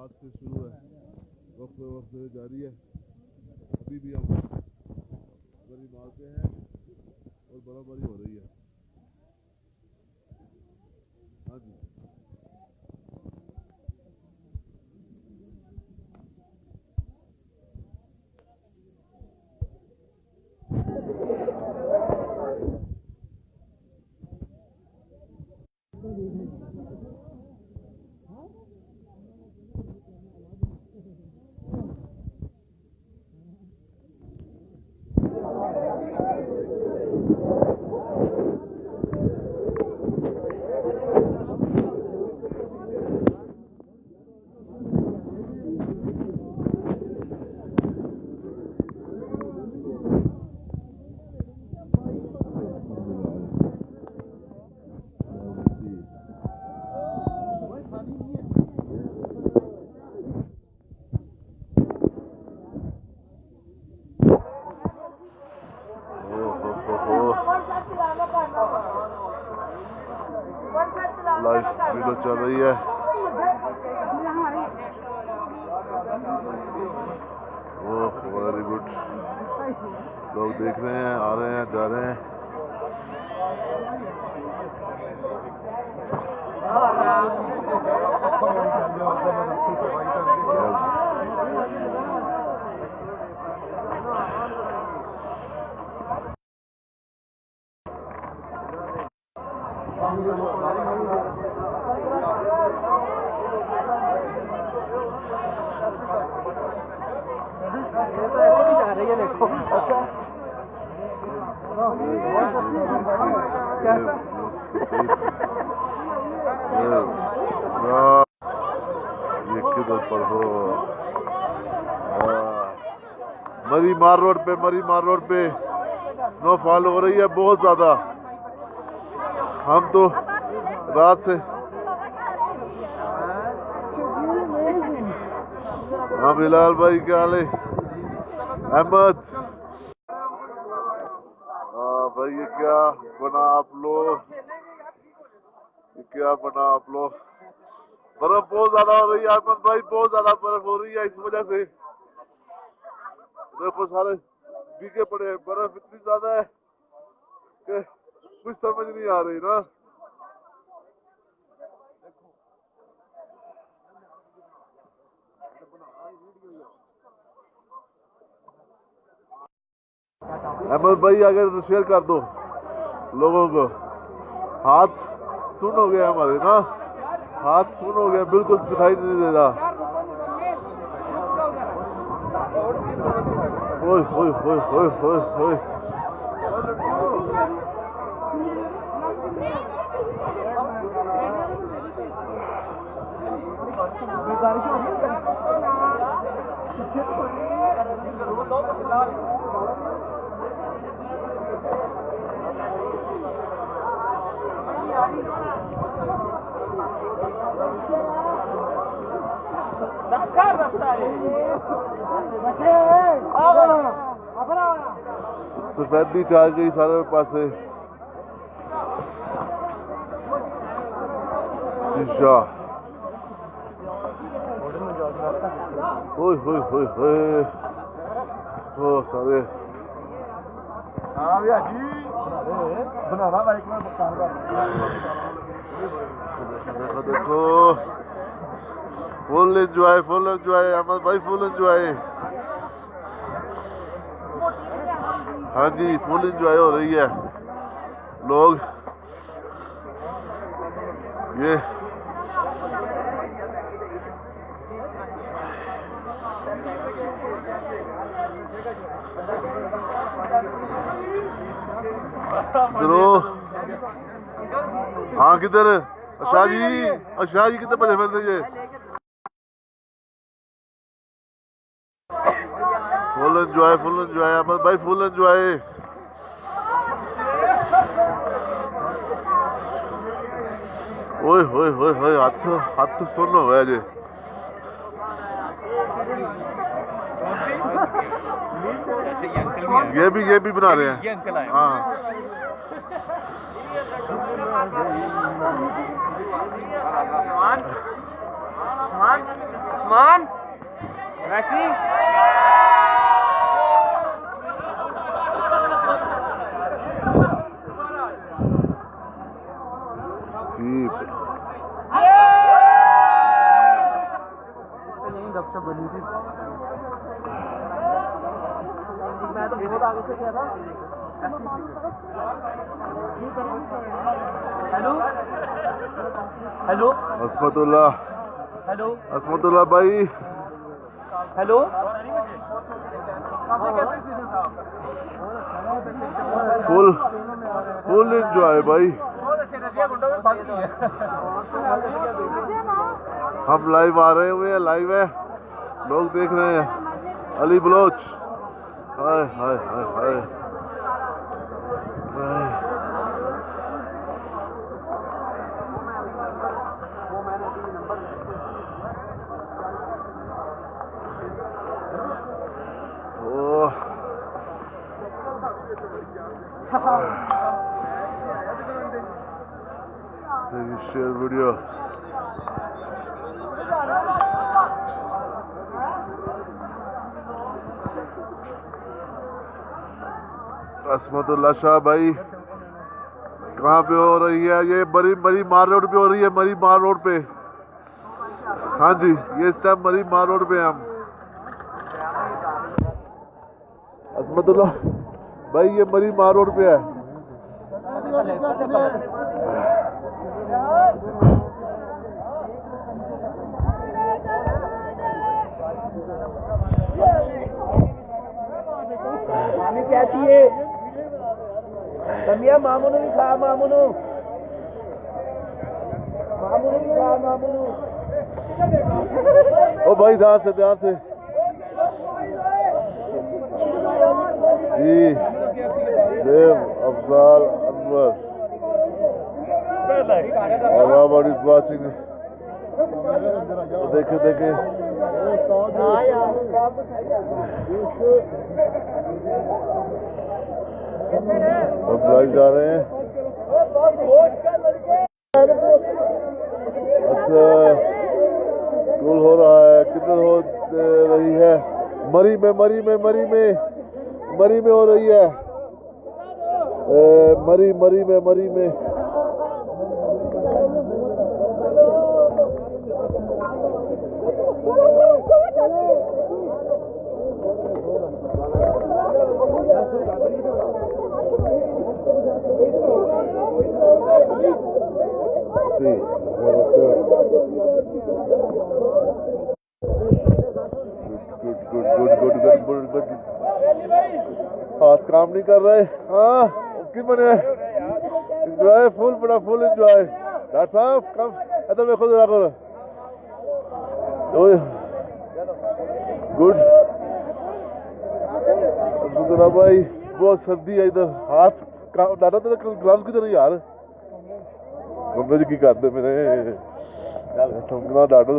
रात से शुरू है, वक्त वक्त जारी है। अभी भी हम बड़ी मारते हैं और बराबरी हो रही है। हाँ जी, लाइव वीडियो चल रही है। ओह वेरी गुड, लोग देख रहे हैं, आ रहे हैं, जा रहे हैं। ये किधर पर हो? मरी मार रोड पे स्नोफॉल हो रही है बहुत ज्यादा। हम तो रात से हाँ बिलाल भाई क्या हाल है? अहमद भाई ये क्या बना आप लोग? बर्फ बहुत ज्यादा हो रही है अहमद भाई, बहुत ज्यादा बर्फ हो रही है। इस वजह से देखो सारे भीगे पड़े हैं। बर्फ इतनी ज्यादा है कि कुछ समझ नहीं आ रही ना। अहमद भाई अगर शेयर कर दो लोगों को। हाथ सुन हो गया हमारे ना, हाथ सुन हो गया, बिल्कुल दिखाई नहीं दे रहा। ओए ओए ओए ओए ओए ओए सफेदी चाह गई सारे पासे। शीशा ओए ओए ओए ओए ओ सारे देखो फुल एंजॉय अहमद भाई, फुल एंजॉय। हाँ जी फुल एंजॉय हो रही है। लोग ये हाँ किधर अच्छा जी कितने बजे फिरते ये? फुल एंजॉय अहमद भाई, फुल एंजॉय। ओए होए होए होए हाथ सुन हो गया जी। ये भी बना रहे हैं। हाँ बनी थी। मैं तो बहुत आगे से किया था। हेलो हेलो असमतुल्लाह, हेलो असमतुल्लाह भाई, हेलो फुल फुल एंजॉय भाई। हम लाइव आ रहे हुए हैं, लाइव है, लोग देख रहे हैं। अली बलोच, हाय हाय हाय हाय। ओह शेयर वीडियो। असमतुल्लाह शाह भाई, कहाँ पे हो रही है ये? मरी मार रोड पे हो रही है, मरी मार रोड पे। हाँ जी, ये इस टाइम मरी मार रोड पे हैं हम। असमतुल्लाह भाई, ये मरी मार रोड पे है। पानी क्या चाहिए? कमिया मामूनू भी खा, मामूनू भी खा, मामूनू। ओ भाई ध्यान से, ध्यान से जी। देव अफजाल अनवर और रॉबर्ट इज वाचिंग। देखे देखे हम लाइव जा रहे हैं। अच्छा, स्कूल हो रहा है, किधर हो रही है? मरी में हो रही है। मरी में गुड। हाथ काम नहीं कर रहे। हाँ की बने एंजॉय, फुल बड़ा फुल एंजॉय। डॉक्टर साहब कम इधर देखो जरा करो। गुड असमतुल्लाह भाई, बहुत सर्दी है इधर। हाथ डाटा तो ग्लव्स किधर यार? कमरे च की करदे मेरे ठमकना डाटो।